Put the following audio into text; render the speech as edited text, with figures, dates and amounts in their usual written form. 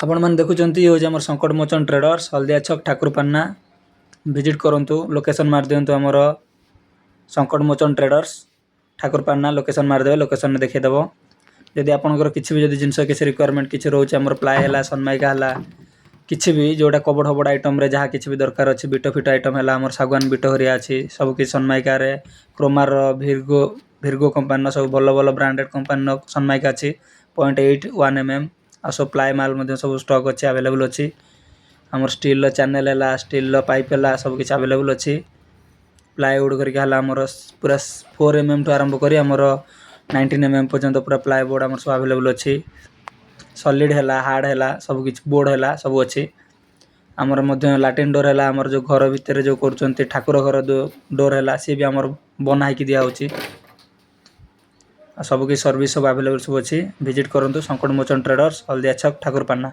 आपण मैंने देखुं ये हूँ आम संकट मोचन ट्रेडर्स हल्दिया छक ठाकुरपाना विजिट करूँ लोकेशन मार दिंतु आमर संकट मोचन ट्रेडर्स ठाकुरपाना लोकेशन मारदे लोकेशन देखीदेव जदि आपंकर किसी भी जिनस किसी रिक्वायरमेंट किसी रोचे आम प्लाए है सनमाइका है किसी भी जोटा कबड़ हबड़ आइटम रे जहाँ किसी भी दरकार अच्छी बिट फिट आइटम है आम सागवान बिट हरिया अच्छी सब किसी सनमाइका क्रोमार भिर्गो भिर्गो कंपानी सब भल भल ब्रांडेड कंपानी सनमाइका अच्छी 0.81 mm आ सब प्लाए माल सब स्टॉक अच्छी अवेलेबल अच्छी आमर स्टील चैनल है स्टील पाइप है सब किसी अवेलेबल अच्छी प्लाईवुड करके आमर पूरा 4 mm ठू आरंभ कर 19 mm पर्यंत पूरा प्लाईवुड आम सब अवेलेबल अच्छी सॉलिड है हार्ड है सब किसी बोर्ड है सब अच्छी आमर लाट्रिन डोर है आमर जो घर भितर जो कर ठाकुर घर डोर है सी भी आमर बनाई दिखाई सब किसी सर्विस सब अवेलेबल सब अच्छी विजिट करूँ संकट मोचन ट्रेडर्स हल्दिया छक ठाकुरपाना।